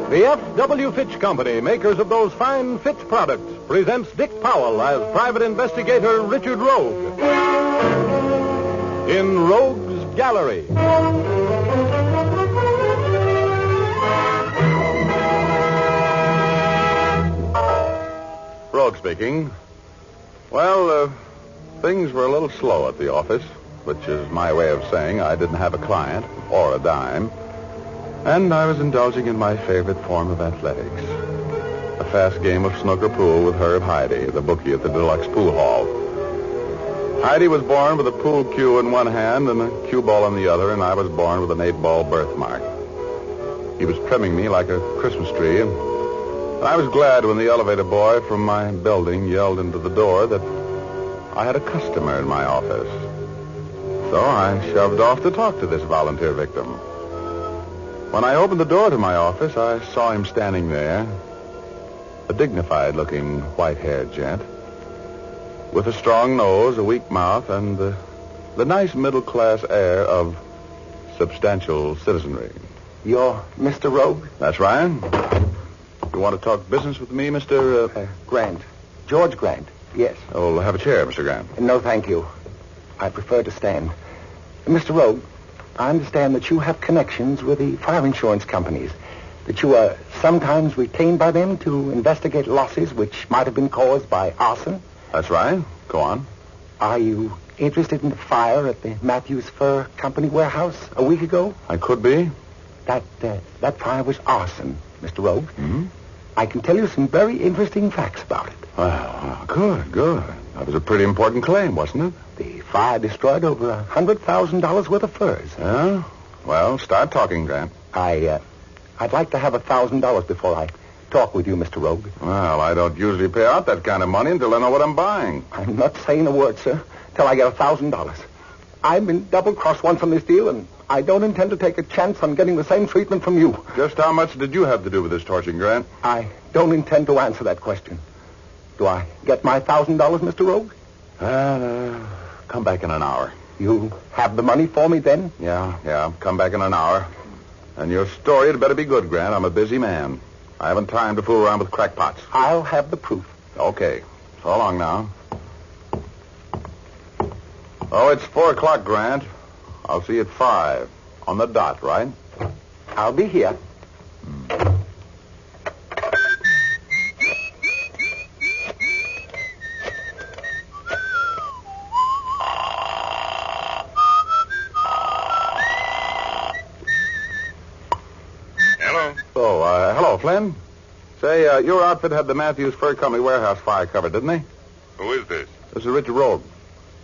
The F.W. Fitch Company, makers of those fine Fitch products, presents Dick Powell as Private Investigator Richard Rogue in Rogue's Gallery. Rogue speaking. Well, things were a little slow at the office, which is my way of saying I didn't have a client or a dime. And I was indulging in my favorite form of athletics. A fast game of snooker pool with Herb Heide, the bookie at the Deluxe Pool Hall. Heide was born with a pool cue in one hand and a cue ball in the other, and I was born with an 8-ball birthmark. He was trimming me like a Christmas tree, and I was glad when the elevator boy from my building yelled into the door that I had a customer in my office. So I shoved off to talk to this volunteer victim. When I opened the door to my office, I saw him standing there, a dignified-looking, white-haired gent, with a strong nose, a weak mouth, and the nice middle-class air of substantial citizenry. You're Mr. Rogue? That's right. You want to talk business with me, Mr. Grant. George Grant, yes. Oh, have a chair, Mr. Grant. No, thank you. I prefer to stand. Mr. Rogue, I understand that you have connections with the fire insurance companies, that you are sometimes retained by them to investigate losses which might have been caused by arson. That's right. Go on. Are you interested in the fire at the Matthews Fur Company warehouse a week ago? I could be. That fire was arson, Mr. Rogue. Mm-hmm. I can tell you some very interesting facts about it. Well, good. That was a pretty important claim, wasn't it? The fire destroyed over $100,000 worth of furs. Yeah? Well, start talking, Grant. I'd like to have $1,000 before I talk with you, Mr. Rogue. Well, I don't usually pay out that kind of money until I know what I'm buying. I'm not saying a word, sir, till I get $1,000. I've been double-crossed once on this deal, and I don't intend to take a chance on getting the same treatment from you. Just how much did you have to do with this torching, Grant? I don't intend to answer that question. Do I get my $1,000, Mr. Rogue? Come back in an hour. You have the money for me then? Yeah. Come back in an hour. And your story had better be good, Grant. I'm a busy man. I haven't time to fool around with crackpots. I'll have the proof. Okay. So long now. Oh, it's 4 o'clock, Grant. I'll see you at 5. On the dot, right? I'll be here. Hello, Flynn. Say, your outfit had the Matthews Fur Company warehouse fire covered, didn't they? Who is this? This is Richard Rogue.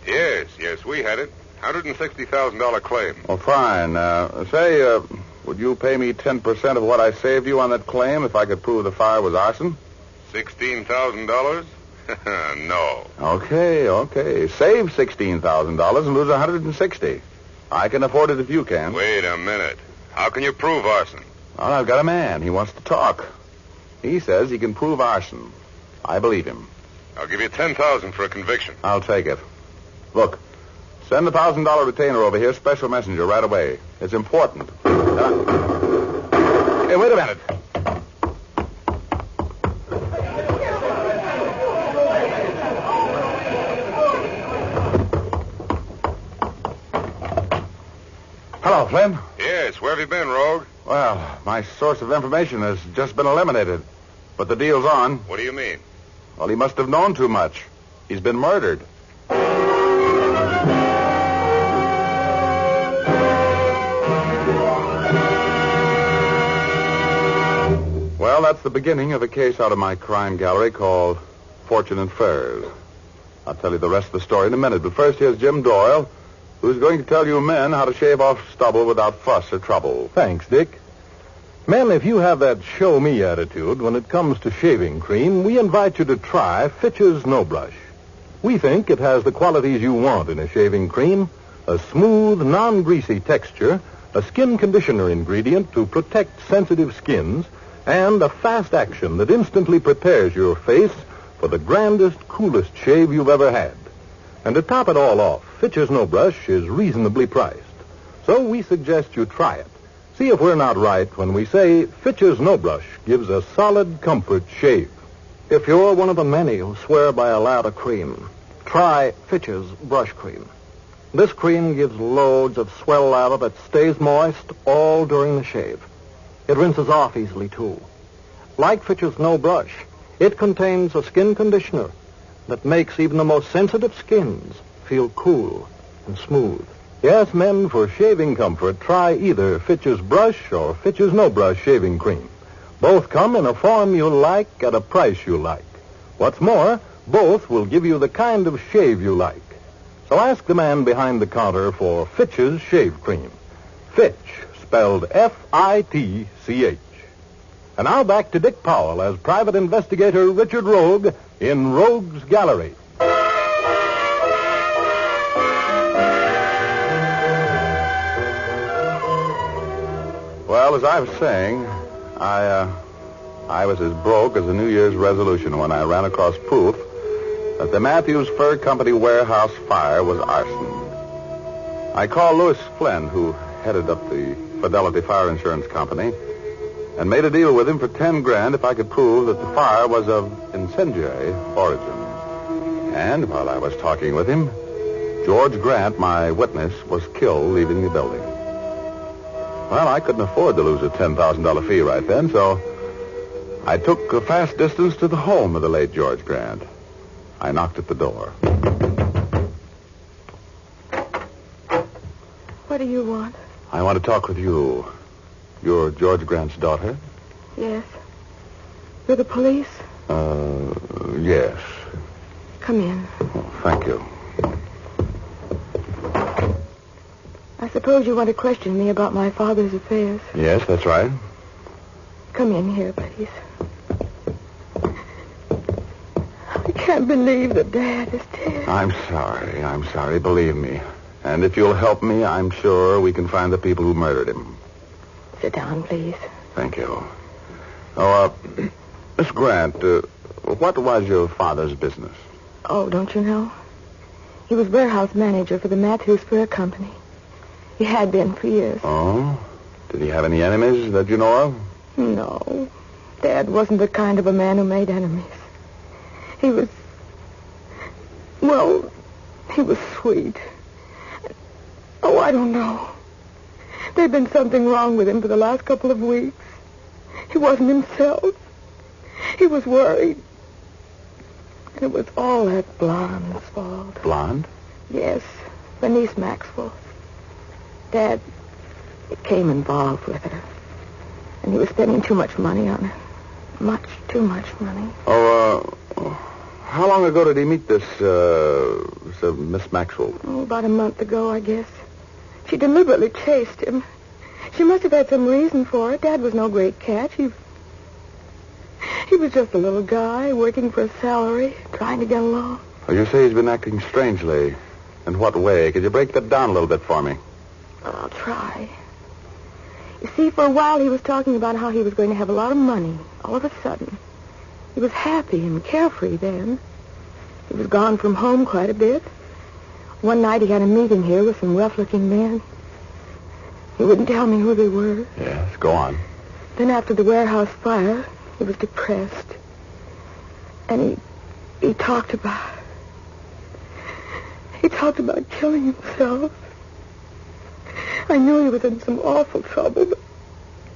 Yes, we had it. $160,000 claim. Oh, fine. Would you pay me 10% of what I saved you on that claim if I could prove the fire was arson? $16,000? No. Okay. Save $16,000 and lose $160,000. I can afford it if you can. Wait a minute. How can you prove arson? Well, I've got a man. He wants to talk. He says he can prove arson. I believe him. I'll give you $10,000 for a conviction. I'll take it. Look, send the $1,000 retainer over here, special messenger, right away. It's important. Hey, wait a minute. Hello, Flynn. Yes, where have you been, Rogue? Well, my source of information has just been eliminated. But the deal's on. What do you mean? Well, he must have known too much. He's been murdered. Well, that's the beginning of a case out of my crime gallery called Fortune and Furs. I'll tell you the rest of the story in a minute. But first, here's Jim Doyle, who's going to tell you men how to shave off stubble without fuss or trouble. Thanks, Dick. Men, if you have that show-me attitude when it comes to shaving cream, we invite you to try Fitch's No Brush. We think it has the qualities you want in a shaving cream: a smooth, non-greasy texture, a skin conditioner ingredient to protect sensitive skins, and a fast action that instantly prepares your face for the grandest, coolest shave you've ever had. And to top it all off, Fitch's No Brush is reasonably priced. So we suggest you try it. See if we're not right when we say Fitch's No Brush gives a solid comfort shave. If you're one of the many who swear by a lather cream, try Fitch's Brush Cream. This cream gives loads of swell lather that stays moist all during the shave. It rinses off easily, too. Like Fitch's No Brush, it contains a skin conditioner that makes even the most sensitive skins feel cool and smooth. Yes, men, for shaving comfort, try either Fitch's Brush or Fitch's No Brush shaving cream. Both come in a form you like at a price you like. What's more, both will give you the kind of shave you like. So ask the man behind the counter for Fitch's Shave Cream. Fitch, spelled F-I-T-C-H. And now back to Dick Powell as private investigator Richard Rogue in Rogue's Gallery. Well, as I was saying, I was as broke as a New Year's resolution when I ran across proof that the Matthews Fur Company warehouse fire was arson. I called Louis Flynn, who headed up the Fidelity Fire Insurance Company, and made a deal with him for $10,000 if I could prove that the fire was of incendiary origin. And while I was talking with him, George Grant, my witness, was killed leaving the building. Well, I couldn't afford to lose a $10,000 fee right then, so I took a fast distance to the home of the late George Grant. I knocked at the door. What do you want? I want to talk with you. You're George Grant's daughter? Yes. You're the police? Yes. Come in. Oh, thank you. I suppose you want to question me about my father's affairs. Yes, that's right. Come in here, please. I can't believe that Dad is dead. I'm sorry. Believe me. And if you'll help me, I'm sure we can find the people who murdered him. Sit down, please. Thank you. Oh, Miss Grant, what was your father's business? Oh, don't you know? He was warehouse manager for the Matthews Fur Company. He had been for years. Oh? Did he have any enemies that you know of? No. Dad wasn't the kind of a man who made enemies. He was sweet. Oh, I don't know. There'd been something wrong with him for the last couple of weeks. He wasn't himself. He was worried. And it was all that blonde's fault. Blonde? Yes, Bernice Maxwell. Dad became involved with her. And he was spending too much money on her. Much too much money. How long ago did he meet this Miss Maxwell? Oh, about a month ago, I guess. She deliberately chased him. She must have had some reason for it. Dad was no great catch. He was just a little guy working for a salary, trying to get along. Well, you say he's been acting strangely. In what way? Could you break that down a little bit for me? Well, I'll try. You see, for a while he was talking about how he was going to have a lot of money, all of a sudden. He was happy and carefree then. He was gone from home quite a bit. One night he had a meeting here with some rough-looking men. He wouldn't tell me who they were. Yes, go on. Then after the warehouse fire, he was depressed. And he talked about... He talked about killing himself. I knew he was in some awful trouble, but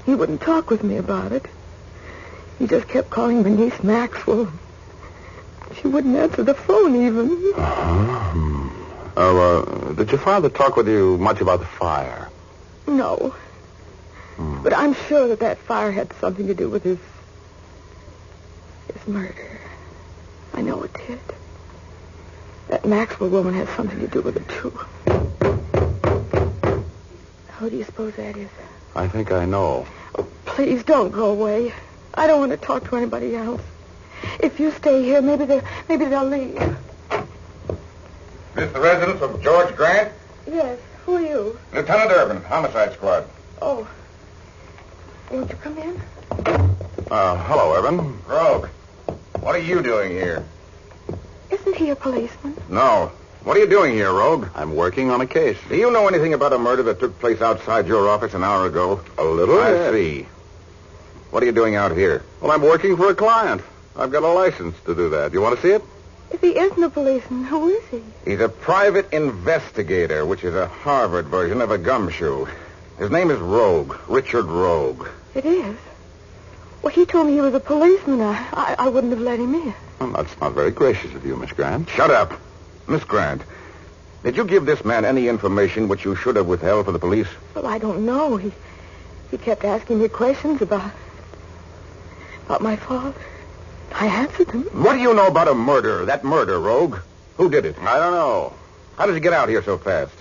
he wouldn't talk with me about it. He just kept calling Bernice Maxwell. She wouldn't answer the phone even. Did your father talk with you much about the fire? No. But I'm sure that fire had something to do with his murder. I know it did. That Maxwell woman has something to do with it, too. Who do you suppose that is? I think I know. Oh, please don't go away. I don't want to talk to anybody else. If you stay here, maybe they'll leave. This the residence of George Grant? Yes. Who are you? Lieutenant Urban, Homicide Squad. Oh. Won't you come in? Hello, Urban. Rogue, what are you doing here? Isn't he a policeman? No. What are you doing here, Rogue? I'm working on a case. Do you know anything about a murder that took place outside your office an hour ago? A little? I see. What are you doing out here? Well, I'm working for a client. I've got a license to do that. You want to see it? If he isn't a policeman, who is he? He's a private investigator, which is a Harvard version of a gumshoe. His name is Rogue, Richard Rogue. It is? Well, he told me he was a policeman. I wouldn't have let him in. Well, that's not very gracious of you, Miss Grant. Shut up. Miss Grant, did you give this man any information which you should have withheld from the police? Well, I don't know. He kept asking me questions about my father. I answered him. What do you know about a murder, that murder, Rogue? Who did it? I don't know. How did you get out here so fast?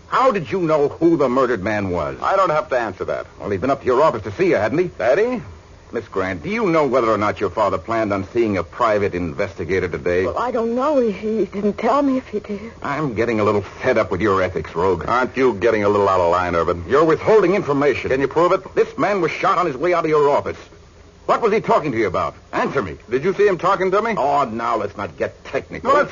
How did you know who the murdered man was? I don't have to answer that. Well, he'd been up to your office to see you, hadn't he? Daddy? Miss Grant, do you know whether or not your father planned on seeing a private investigator today? Well, I don't know. He didn't tell me if he did. I'm getting a little fed up with your ethics, Rogue. Aren't you getting a little out of line, Urban? You're withholding information. Can you prove it? This man was shot on his way out of your office. What was he talking to you about? Answer me. Did you see him talking to me? Oh, now let's not get technical. Well,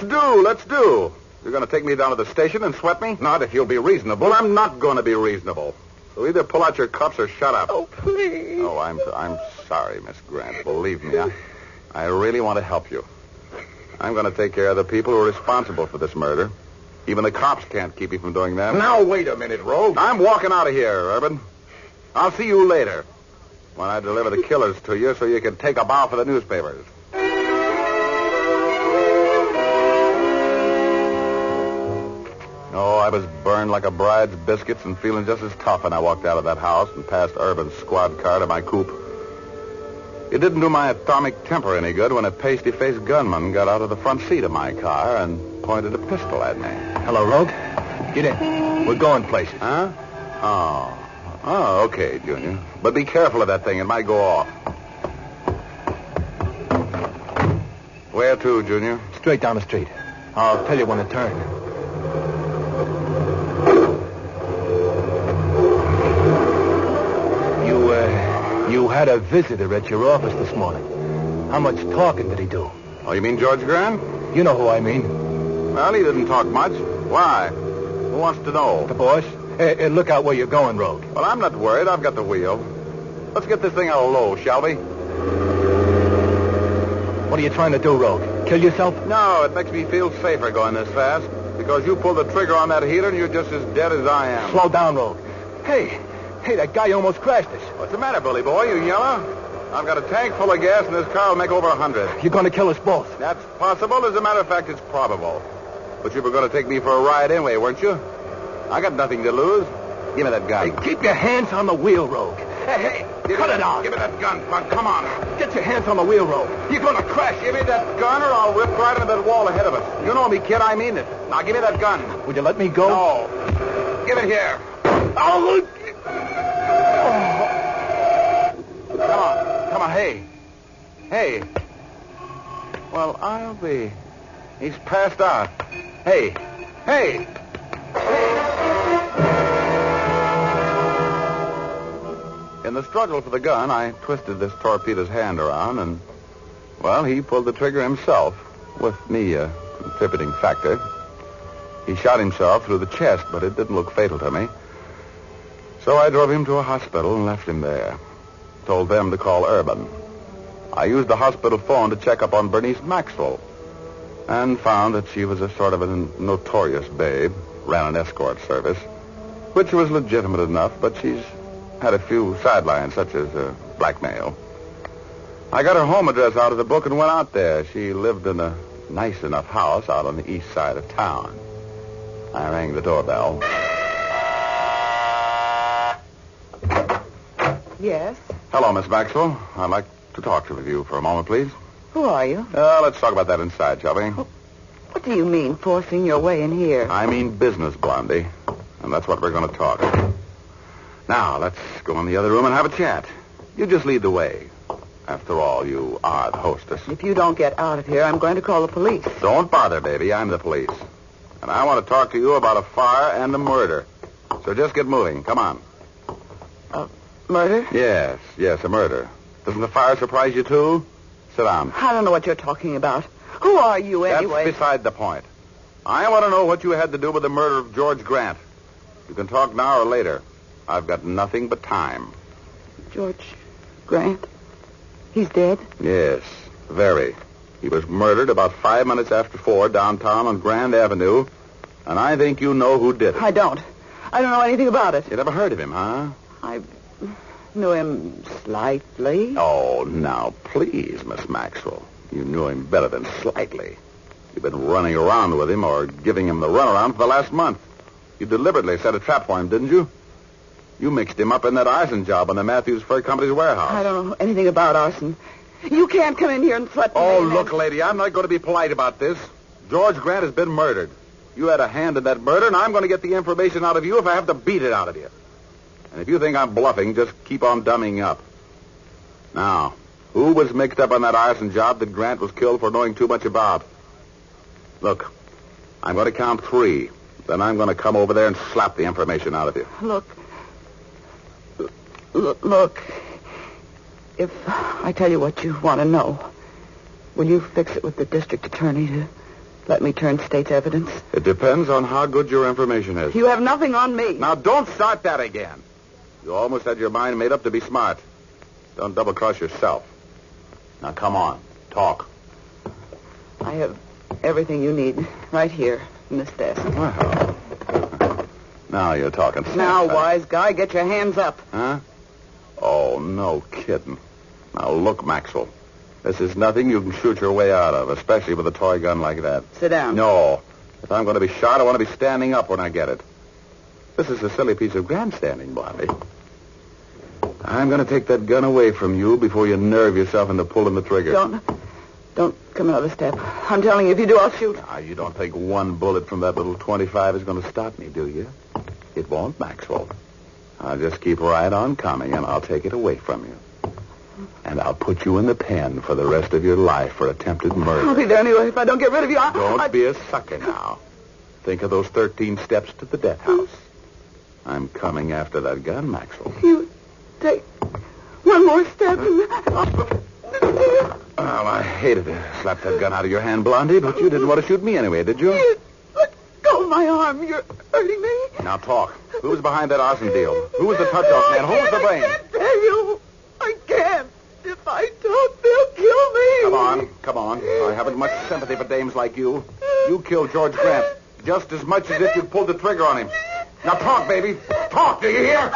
let's do. You're going to take me down to the station and sweat me? Not if you'll be reasonable. Well, I'm not going to be reasonable. So either pull out your cuffs or shut up. Oh, please. Oh, I'm sorry, Miss Grant. Believe me, I really want to help you. I'm going to take care of the people who are responsible for this murder. Even the cops can't keep you from doing that. Now, wait a minute, Rogue. I'm walking out of here, Urban. I'll see you later when I deliver the killers to you so you can take a bow for the newspapers. Oh, I was burned like a bride's biscuits and feeling just as tough when I walked out of that house and passed Urban's squad car to my coupe. It didn't do my atomic temper any good when a pasty-faced gunman got out of the front seat of my car and pointed a pistol at me. Hello, Rogue. Get in. We're going places. Huh? Oh, okay, Junior. But be careful of that thing. It might go off. Where to, Junior? Straight down the street. I'll tell you when to turn. You had a visitor at your office this morning. How much talking did he do? Oh, you mean George Grant? You know who I mean. Well, he didn't talk much. Why? Who wants to know? The boss. Hey, look out where you're going, Rogue. Well, I'm not worried. I've got the wheel. Let's get this thing out of low, shall we? What are you trying to do, Rogue? Kill yourself? No, it makes me feel safer going this fast. Because you pulled the trigger on that heater and you're just as dead as I am. Slow down, Rogue. Hey, that guy almost crashed us. What's the matter, bully boy? You yellow? I've got a tank full of gas and this car will make over 100. You're going to kill us both. That's possible. As a matter of fact, it's probable. But you were going to take me for a ride anyway, weren't you? I got nothing to lose. Give me that gun. Hey, keep your hands on the wheel, Rogue. Hey, cut it out. Give me that gun, Bud. Come on. Get your hands on the wheel, Rogue. You're going to crash. Give me that gun or I'll rip right into that wall ahead of us. You know me, kid. I mean it. Now, give me that gun. Would you let me go? No. Give it here. Oh. Come on. Hey. Well, I'll be. He's passed out. Hey. In the struggle for the gun, I twisted this torpedo's hand around, and, well, he pulled the trigger himself, with me a contributing factor. He shot himself through the chest, but it didn't look fatal to me. So I drove him to a hospital and left him there. Told them to call Urban. I used the hospital phone to check up on Bernice Maxwell, and found that she was a sort of a notorious babe, ran an escort service, which was legitimate enough, but she's had a few sidelines, such as blackmail. I got her home address out of the book and went out there. She lived in a nice enough house out on the east side of town. I rang the doorbell. Yes? Hello, Miss Maxwell. I'd like to talk with you for a moment, please. Who are you? Let's talk about that inside, shall we? What do you mean, forcing your way in here? I mean business, Blondie. And that's what we're going to talk. Now, let's go in the other room and have a chat. You just lead the way. After all, you are the hostess. If you don't get out of here, I'm going to call the police. Don't bother, baby. I'm the police. And I want to talk to you about a fire and a murder. So just get moving. Come on. Murder? Yes, a murder. Doesn't the fire surprise you, too? Sit down. I don't know what you're talking about. Who are you, anyway? That's beside the point. I want to know what you had to do with the murder of George Grant. You can talk now or later. I've got nothing but time. George Grant? He's dead? Yes, very. He was murdered about 5 minutes after 4 downtown on Grand Avenue, and I think you know who did it. I don't know anything about it. You never heard of him, huh? I knew him slightly. Oh, now, please, Miss Maxwell. You knew him better than slightly. You've been running around with him or giving him the runaround for the last month. You deliberately set a trap for him, didn't you? You mixed him up in that arson job on the Matthews Fur Company's warehouse. I don't know anything about arson. You can't come in here and threaten me. Oh, look, lady, I'm not going to be polite about this. George Grant has been murdered. You had a hand in that murder, and I'm going to get the information out of you if I have to beat it out of you. And if you think I'm bluffing, just keep on dummying up. Now, who was mixed up on that arson job that Grant was killed for knowing too much about? Look, I'm going to count 3. Then I'm going to come over there and slap the information out of you. Look. If I tell you what you want to know, will you fix it with the district attorney to let me turn state's evidence? It depends on how good your information is. You have nothing on me. Now, don't start that again. You almost had your mind made up to be smart. Don't double-cross yourself. Now, come on. Talk. I have everything you need right here in this desk. Well, now you're talking sense. Now, wise guy, get your hands up. Huh? Oh, no kidding. Now, look, Maxwell. This is nothing you can shoot your way out of, especially with a toy gun like that. Sit down. No. If I'm going to be shot, I want to be standing up when I get it. This is a silly piece of grandstanding, Blondie. I'm going to take that gun away from you before you nerve yourself into pulling the trigger. Don't come another step. I'm telling you, if you do, I'll shoot. Now, you don't think one bullet from that little .25 is going to stop me, do you? It won't, Maxwell. I'll just keep right on coming, and I'll take it away from you. And I'll put you in the pen for the rest of your life for attempted murder. I'll be there anyway if I don't get rid of you. Don't be a sucker now. Think of those 13 steps to the death house. I'm coming after that gun, Maxwell. You take one more step and... Well, I hated to slap that gun out of your hand, Blondie, but you didn't want to shoot me anyway, did you? Let go of my arm. You're hurting me. Now talk. Who was behind that arson deal? Who was the touch-off man? Who was the brain? I can't tell you. I can't. If I don't, they'll kill me. Come on. I haven't much sympathy for dames like you. You killed George Grant just as much as if you pulled the trigger on him. Now talk, baby. Talk, do you hear?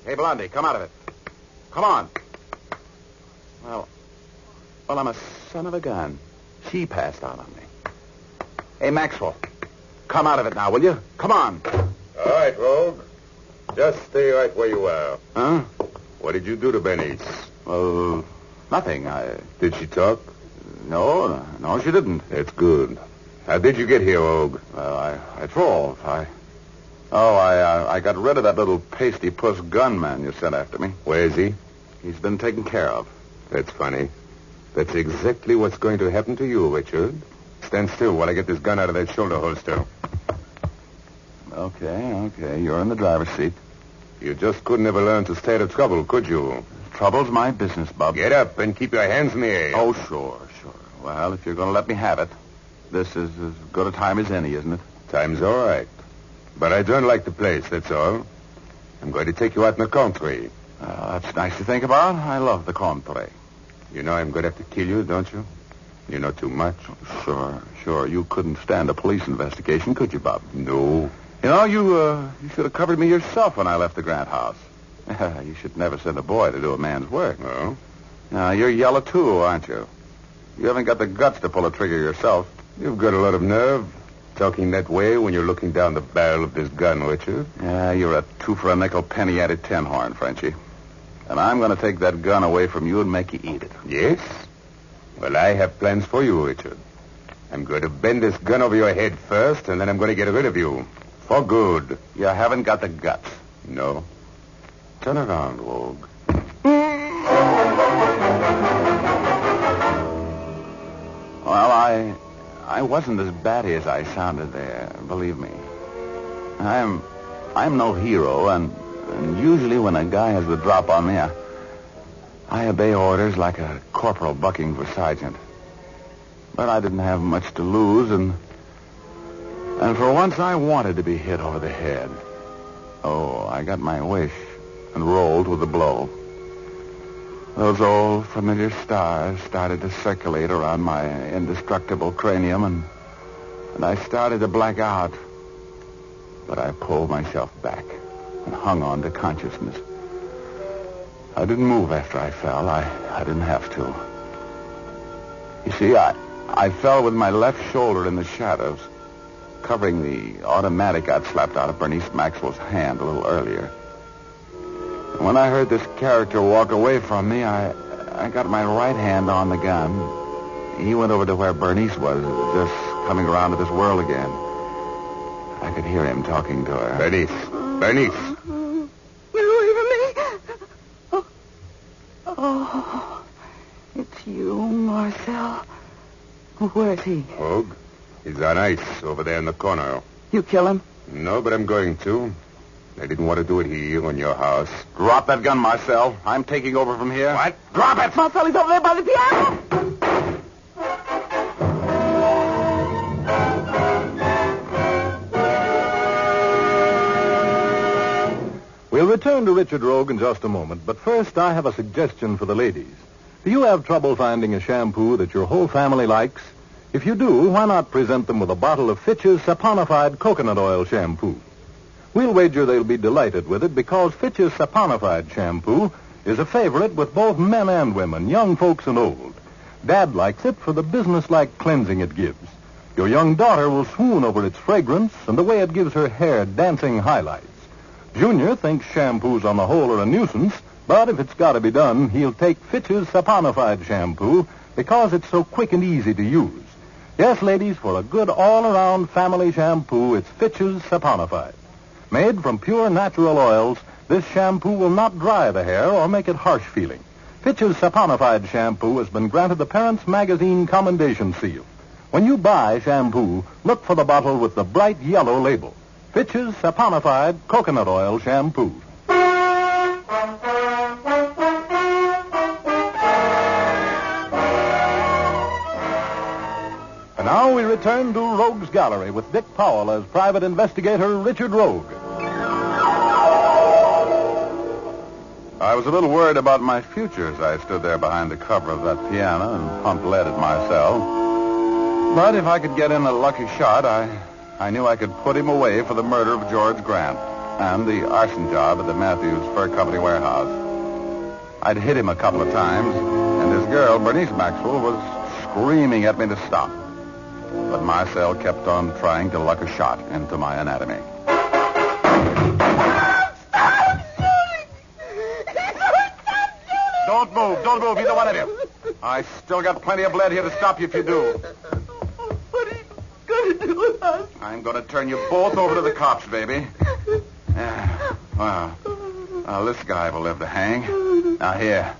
Hey, Blondie, come out of it. Come on. Well, I'm a son of a gun. She passed out on me. Hey, Maxwell, come out of it now, will you? Come on. All right, Rogue. Just stay right where you are. Huh? What did you do to Bernice? Nothing. Did she talk? No, she didn't. It's good. How did you get here, Rogue? Well, I drove. I got rid of that little pasty puss gunman you sent after me. Where is he? He's been taken care of. That's funny. That's exactly what's going to happen to you, Richard. Stand still while I get this gun out of that shoulder holster. Okay. You're in the driver's seat. You just couldn't ever learn to stay out of trouble, could you? Trouble's my business, Bub. Get up and keep your hands in the air. Oh, sure. Well, if you're going to let me have it, this is as good a time as any, isn't it? Time's all right. But I don't like the place, that's all. I'm going to take you out in the country. That's nice to think about. I love the country. You know I'm going to have to kill you, don't you? You know too much. Sure. You couldn't stand a police investigation, could you, Bob? No. You know, you should have covered me yourself when I left the Grant house. You should never send a boy to do a man's work. No? Now, you're yellow, too, aren't you? You haven't got the guts to pull a trigger yourself. You've got a lot of nerve. Talking that way when you're looking down the barrel of this gun, Richard. Yeah, you're a two-for-a-nickel penny-added tin horn, Frenchie. And I'm going to take that gun away from you and make you eat it. Yes? Well, I have plans for you, Richard. I'm going to bend this gun over your head first, and then I'm going to get rid of you. For good. You haven't got the guts. No. Turn around, Rogue. Well, I wasn't as batty as I sounded there, believe me. I'm no hero, and usually when a guy has the drop on me, I obey orders like a corporal bucking for sergeant. But I didn't have much to lose, and for once I wanted to be hit over the head. Oh, I got my wish and rolled with the blow. Those old familiar stars started to circulate around my indestructible cranium, and I started to black out. But I pulled myself back and hung on to consciousness. I didn't move after I fell. I didn't have to. You see, I fell with my left shoulder in the shadows, covering the automatic I'd slapped out of Bernice Maxwell's hand a little earlier. And when I heard this character walk away from me, I got my right hand on the gun. He went over to where Bernice was, just coming around to this world again. I could hear him talking to her. Bernice. Bernice. Get away from me. Oh, it's you, Marcel. Where's he? Hogue? He's on ice over there in the corner. You kill him? No, but I'm going to. I didn't want to do it here in your house. Drop that gun, Marcel. I'm taking over from here. What? Drop it! Marcel, he's over there by the piano. We'll return to Richard Rogue in just a moment, but first I have a suggestion for the ladies. Do you have trouble finding a shampoo that your whole family likes? If you do, why not present them with a bottle of Fitch's saponified coconut oil shampoo? We'll wager they'll be delighted with it because Fitch's saponified shampoo is a favorite with both men and women, young folks and old. Dad likes it for the business-like cleansing it gives. Your young daughter will swoon over its fragrance and the way it gives her hair dancing highlights. Junior thinks shampoos on the whole are a nuisance, but if it's got to be done, he'll take Fitch's saponified shampoo because it's so quick and easy to use. Yes, ladies, for a good all-around family shampoo, it's Fitch's saponified. Made from pure natural oils, this shampoo will not dry the hair or make it harsh feeling. Fitch's saponified shampoo has been granted the Parents Magazine commendation seal. When you buy shampoo, look for the bottle with the bright yellow label. Fitch's saponified coconut oil shampoo. And now we return to Rogue's Gallery with Dick Powell as private investigator Richard Rogue. I was a little worried about my future as I stood there behind the cover of that piano and pumped lead at my cell. But if I could get in a lucky shot, I knew I could put him away for the murder of George Grant and the arson job at the Matthews Fur Company warehouse. I'd hit him a couple of times, and his girl, Bernice Maxwell, was screaming at me to stop. But Marcel kept on trying to luck a shot into my anatomy. Don't move, either one of you. I still got plenty of lead here to stop you if you do. What are you going to do with us? I'm going to turn you both over to the cops, baby. Well, this guy will live to hang. Now, here,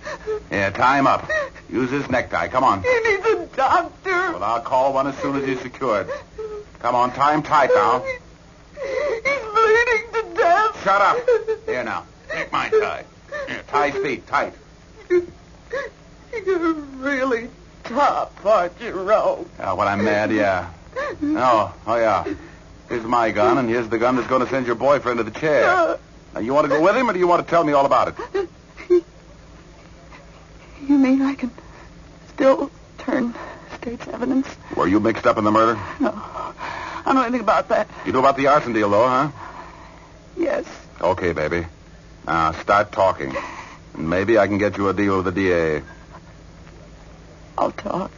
tie him up. Use his necktie. Come on. He needs a doctor. Well, I'll call one as soon as he's secured. Come on, tie him tight now. He's bleeding to death. Shut up. Here now. Take my tie. Here, tie his feet tight. You're really tough, aren't you, Rogue? When I'm mad, yeah. Oh, yeah. Here's my gun, and here's the gun that's going to send your boyfriend to the chair. Now, you want to go with him, or do you want to tell me all about it? You mean I can still turn state's evidence? Were you mixed up in the murder? No. I don't know anything about that. You know about the arson deal, though, huh? Yes. Okay, baby. Now, start talking. And maybe I can get you a deal with the DA. I'll talk.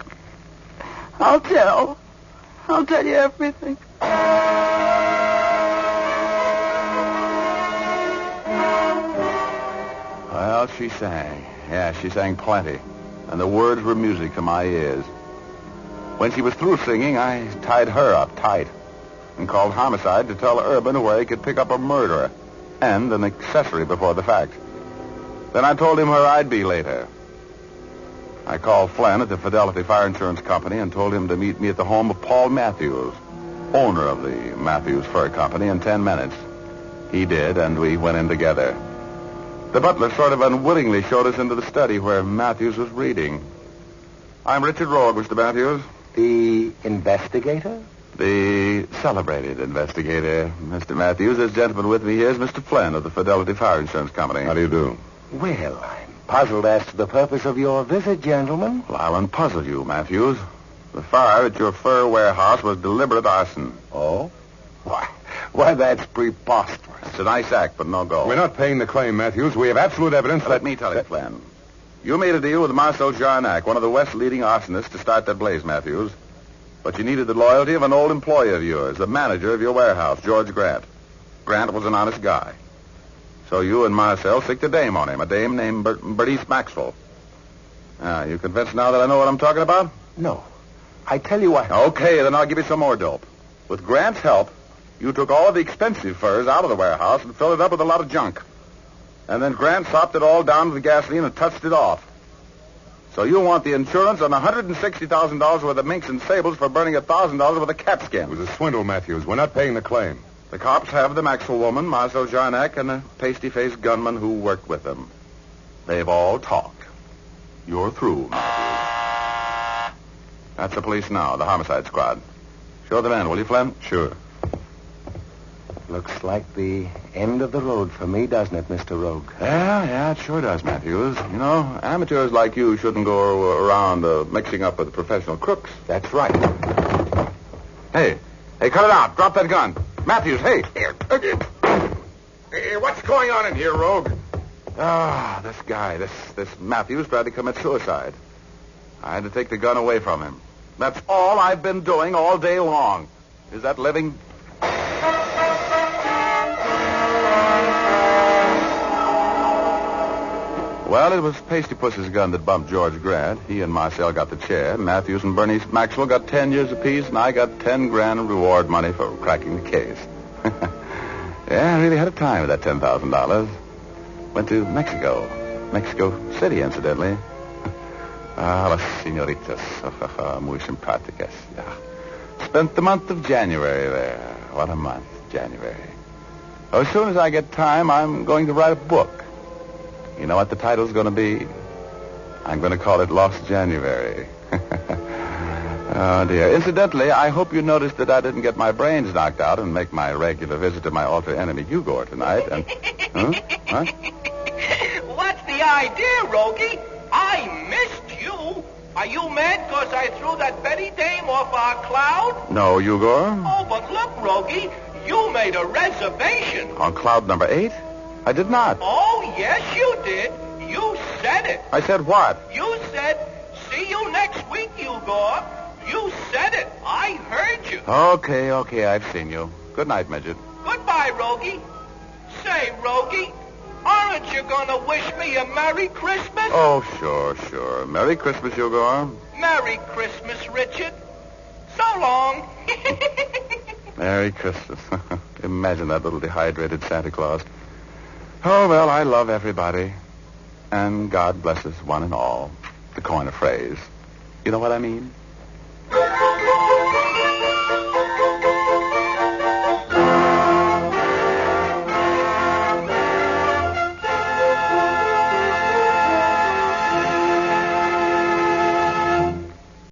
I'll tell. I'll tell you everything. Well, she sang. Yeah, she sang plenty. And the words were music to my ears. When she was through singing, I tied her up tight and called homicide to tell Urban where he could pick up a murderer and an accessory before the fact. Then I told him where I'd be later. I called Flynn at the Fidelity Fire Insurance Company and told him to meet me at the home of Paul Matthews, owner of the Matthews Fur Company, in 10 minutes. He did, and we went in together. The butler sort of unwittingly showed us into the study where Matthews was reading. I'm Richard Rogue, Mr. Matthews. The investigator? The celebrated investigator, Mr. Matthews. This gentleman with me here is Mr. Flynn of the Fidelity Fire Insurance Company. How do you do? Well, I'm puzzled as to the purpose of your visit, gentlemen. Well, I'll unpuzzle you, Matthews. The fire at your fur warehouse was deliberate arson. Oh? Why, that's preposterous. It's a nice act, but no go. We're not paying the claim, Matthews. We have absolute evidence. Let me tell you, Flynn. You made a deal with Marcel Jarnac, one of the West's leading arsonists, to start that blaze, Matthews. But you needed the loyalty of an old employee of yours, the manager of your warehouse, George Grant. Grant was an honest guy. So you and Marcel sicked a dame on him, a dame named Bernice Maxwell. You convinced now that I know what I'm talking about? No. I tell you what. Okay, then I'll give you some more dope. With Grant's help, you took all of the expensive furs out of the warehouse and filled it up with a lot of junk. And then Grant sopped it all down with the gasoline and touched it off. So you want the insurance on $160,000 worth of minks and sables for burning $1,000 worth of cat skin. It was a swindle, Matthews. We're not paying the claim. The cops have the Maxwell woman, Marcel Jarnac, and a pasty-faced gunman who worked with them. They've all talked. You're through. That's the police now, the homicide squad. Show them in, will you, Flynn? Sure. Looks like the end of the road for me, doesn't it, Mr. Rogue? Yeah, it sure does, Matthews. You know, amateurs like you shouldn't go around mixing up with professional crooks. That's right. Hey, cut it out. Drop that gun. Matthews, hey. Hey, what's going on in here, Rogue? This guy, this Matthews tried to commit suicide. I had to take the gun away from him. That's all I've been doing all day long. Is that living? Well, it was Pasty Puss's gun that bumped George Grant. He and Marcel got the chair. Matthews and Bernice Maxwell got 10 years apiece, and I got 10 grand in reward money for cracking the case. Yeah, I really had a time with that $10,000. Went to Mexico City, incidentally. Las señoritas, muy simpáticas. Yeah. Spent the month of January there. What a month, January. As soon as I get time, I'm going to write a book. You know what the title's going to be? I'm going to call it Lost January. Oh, dear. Incidentally, I hope you noticed that I didn't get my brains knocked out and make my regular visit to my alter enemy, Eugor, tonight. And... Huh? What's the idea, Rogie? I missed you. Are you mad because I threw that Betty dame off our cloud? No, Eugor. Oh, but look, Rogie, you made a reservation. On cloud number 8? I did not. Oh, yes, you did. You said it. I said what? You said, see you next week, Eugor. You said it. I heard you. Okay, I've seen you. Good night, midget. Goodbye, Rogie. Say, Rogie, aren't you going to wish me a Merry Christmas? Oh, sure. Merry Christmas, Eugor. Merry Christmas, Richard. So long. Merry Christmas. Imagine that little dehydrated Santa Claus. Oh, well, I love everybody. And God blesses one and all. To coin a phrase. You know what I mean?